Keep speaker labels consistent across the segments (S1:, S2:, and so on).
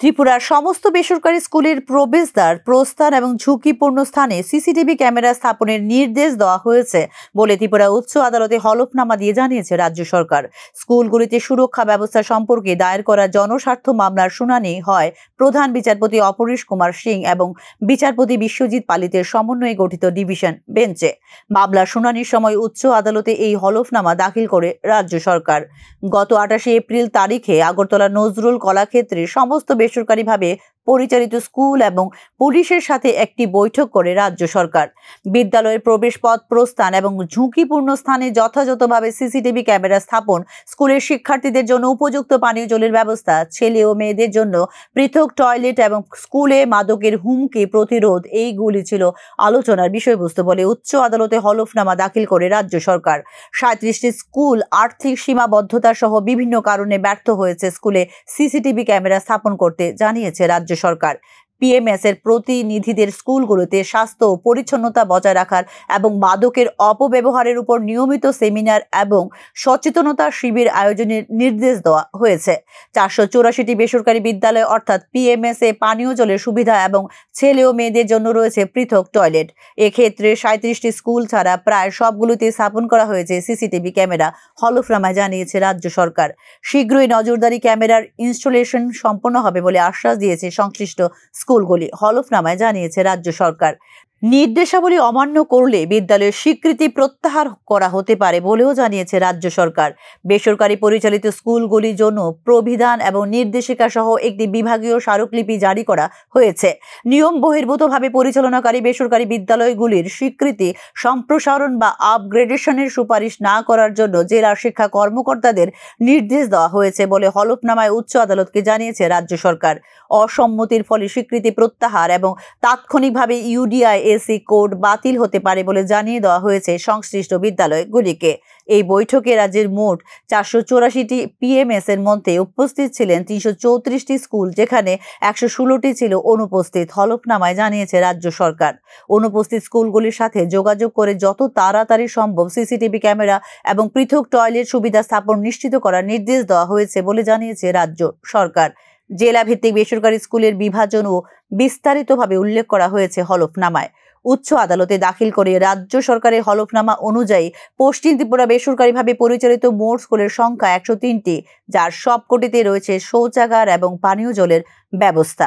S1: ত্রিপুরার সমস্ত বেসরকারি স্কুলের প্রবেশদ্বার, প্রস্থান এবং ঝুঁকিপূর্ণ স্থানে সিসিটিভি ক্যামেরা স্থাপনের নির্দেশ দেওয়া হয়েছে বলে ত্রিপুরা উচ্চ আদালতে হলফনামা দিয়ে জানিয়েছে রাজ্য সরকার। স্কুলগুলিতে সুরক্ষা ব্যবস্থা সম্পর্কে দায়ের করা জনস্বার্থ মামলার শুনানি হয় প্রধান বিচারপতি অপরেশ কুমার সিং এবং বিচারপতি বিশ্বজিৎ পালিতের সমন্বয়ে গঠিত ডিভিশন বেঞ্চে। মামলার শুনানির সময় উচ্চ আদালতে এই হলফনামা দাখিল করে রাজ্য সরকার। গত 28 এপ্রিল তারিখে আগরতলা নজরুল কলাক্ষেত্রে সমস্ত বেসরকারিভাবে পরিচালিত স্কুল এবং পুলিশের সাথে একটি বৈঠক করে রাজ্য সরকার। বিদ্যালয়ের প্রবেশপথ, প্রস্থান এবং ঝুঁকিপূর্ণ স্থানে যথাযথভাবে সিসিটিভি ক্যামেরা স্থাপন, স্কুলের শিক্ষার্থীদের জন্য উপযুক্ত পানীয় জলের ব্যবস্থা, ছেলে ও মেয়েদের জন্য পৃথক টয়লেট এবং স্কুলে মাদকের হুমকি প্রতিরোধ, এইগুলি ছিল আলোচনার বিষয়বস্তু বলে উচ্চ আদালতে হলফনামা দাখিল করে রাজ্য সরকার। 37টি স্কুল আর্থিক সীমাবদ্ধতা সহ বিভিন্ন কারণে ব্যর্থ হয়েছে স্কুলে সিসিটিভি ক্যামেরা স্থাপন করতে জানিয়েছে রাজ্য সরকার। পিএমএস এর প্রতিনিধিদের স্কুলগুলোতে স্বাস্থ্য ও পরিচ্ছন্নতা বজায় রাখার এবং মাদকের অপব্যবহারের উপর নিয়মিত সেমিনার এবং সচেতনতা শিবির আয়োজনের নির্দেশ দেওয়া হয়েছে। 484টি বেসরকারি বিদ্যালয় অর্থাৎ পিএমএস এ পানীয় জলের সুবিধা এবং ছেলে ও মেয়েদের জন্য রয়েছে পৃথক টয়লেট। এক্ষেত্রে 37টি স্কুল ছাড়া প্রায় সবগুলোতে স্থাপন করা হয়েছে সিসিটিভি ক্যামেরা, হলফনামায় জানিয়েছে রাজ্য সরকার। শীঘ্রই নজরদারি ক্যামেরার ইনস্টলেশন সম্পন্ন হবে বলে আশ্বাস দিয়েছে সংশ্লিষ্ট স্কুলগুলি, হলফনামায় জানিয়েছে রাজ্য সরকার। নির্দেশাবলী অমান্য করলে বিদ্যালয়ের স্বীকৃতি প্রত্যাহার করা হতে পারে বলেও জানিয়েছে রাজ্য সরকার। বেসরকারি পরিচালিত স্কুলগুলির জন্য প্রবিধান এবং নির্দেশিকা সহ একটি বিভাগীয় স্মারকলিপি জারি করা হয়েছে। নিয়ম বহির্ভূতভাবে পরিচালনাকারী বেসরকারি বিদ্যালয়গুলির স্বীকৃতি সম্প্রসারণ বা আপগ্রেডেশনের সুপারিশ না করার জন্য জেলা শিক্ষা কর্মকর্তাদের নির্দেশ দেওয়া হয়েছে বলে হলফনামায় উচ্চ আদালতকে জানিয়েছে রাজ্য সরকার। অসম্মতির ফলে স্বীকৃতি প্রত্যাহার এবং তাৎক্ষণিকভাবে ইউডিআইএসি কোড বাতিল হতে পারে বলে জানিয়ে দেওয়া হয়েছে সংশ্লিষ্ট বিদ্যালয়গুলিকে। এই বৈঠকে রাজ্যের মোট 484টি পিএমএস এর মধ্যে উপস্থিত ছিলেন 334টি স্কুল, যেখানে 116টি ছিল অনুপস্থিত, হলফনামায় জানিয়েছে রাজ্য সরকার। অনুপস্থিত স্কুলগুলির সাথে যোগাযোগ করে যত তাড়াতাড়ি সম্ভব সিসিটিভি ক্যামেরা এবং পৃথক টয়লেট সুবিধা স্থাপন নিশ্চিত করার নির্দেশ দেওয়া হয়েছে বলে জানিয়েছে রাজ্য সরকার। জেলা ভিত্তিক বেসরকারি স্কুলের বিভাজন ও বিস্তারিতভাবে উল্লেখ করা হয়েছে হলফনামায়। উচ্চ আদালতে দাখিল করে রাজ্য সরকারের হলফনামা অনুযায়ী পশ্চিম ত্রিপুরা বেসরকারিভাবে পরিচালিত মোট স্কুলের সংখ্যা 103টি, যার সবকটিতে রয়েছে শৌচাগার এবং পানীয় জলের ব্যবস্থা।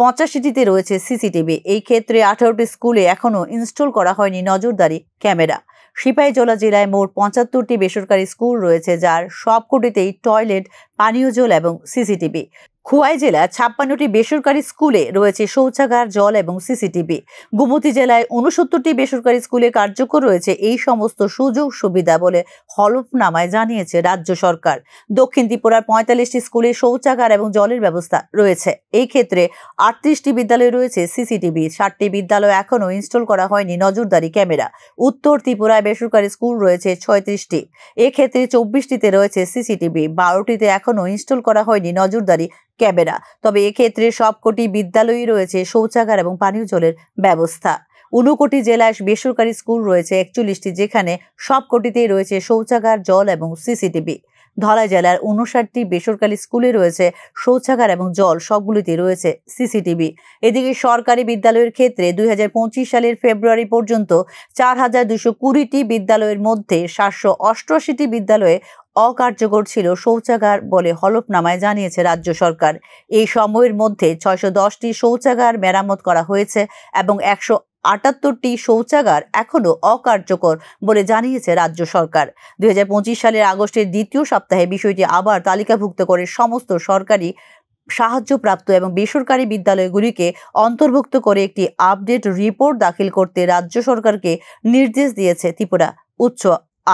S1: 85টিতে রয়েছে সিসিটিভি। এই ক্ষেত্রে 18টি স্কুলে এখনো ইনস্টল করা হয়নি নজরদারি ক্যামেরা। সিপাহীজলা জেলায় মোট 75টি বেসরকারি স্কুল রয়েছে, যার সবকটিতেই টয়লেট, পানীয় জল এবং সিসিটিভি। খোয়াই জেলায় 56টি বেসরকারি স্কুলে রয়েছে শৌচাগার, জল এবং সিসিটিভি। গোমতী জেলায় 69টি বেসরকারি স্কুলে কার্যকর রয়েছে এই সমস্ত সুযোগ সুবিধা বলে হলফনামায় জানিয়েছে রাজ্য সরকার। দক্ষিণ ত্রিপুরার 45টি স্কুলে শৌচাগার এবং জলের ব্যবস্থা রয়েছে। এই ক্ষেত্রে 38টি বিদ্যালয়ে রয়েছে সিসিটিভি। 60টি বিদ্যালয় এখনও ইনস্টল করা হয়নি নজরদারি ক্যামেরা। উত্তর ত্রিপুরায় বেসরকারি স্কুল রয়েছে 36টি। এক্ষেত্রে 24টিতে রয়েছে সিসিটিভি। 12টিতে এখনও ইনস্টল করা হয়নি নজরদারি ক্যামেরা। তবে এক্ষেত্রে সবকটি বিদ্যালয়ই রয়েছে শৌচাগার এবং পানীয় জলের ব্যবস্থা। 59 জেলায় বেসরকারি স্কুল রয়েছে 41টি, যেখানে সবকটিতেই রয়েছে শৌচাগার, জল এবং সিসিটিভি। ধলাই জেলার 59টি বেসরকারি স্কুলে রয়েছে শৌচাগার এবং জল, সবগুলিতে রয়েছে সিসিটিভি। এদিকে সরকারি বিদ্যালয়ের ক্ষেত্রে 2025 সালের ফেব্রুয়ারি পর্যন্ত 4220টি বিদ্যালয়ের মধ্যে 788টি বিদ্যালয়ে অকার্যকর ছিল শৌচাগার বলে হলফনামায় জানিয়েছে রাজ্য সরকার। এই সময়ের মধ্যে 610টি শৌচাগার মেরামত করা হয়েছে এবং 178টি শৌচাগার এখনো অকার্যকর বলে জানিয়েছে রাজ্য সরকার। 2025 সালের আগস্টের দ্বিতীয় সপ্তাহে বিষয়টি আবার তালিকাভুক্ত করে সমস্ত সরকারি, সাহায্যপ্রাপ্ত এবং বেসরকারি বিদ্যালয়গুলিকে অন্তর্ভুক্ত করে একটি আপডেট রিপোর্ট দাখিল করতে রাজ্য সরকারকে নির্দেশ দিয়েছে ত্রিপুরা উচ্চ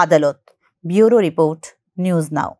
S1: আদালত। Bureau report, news now.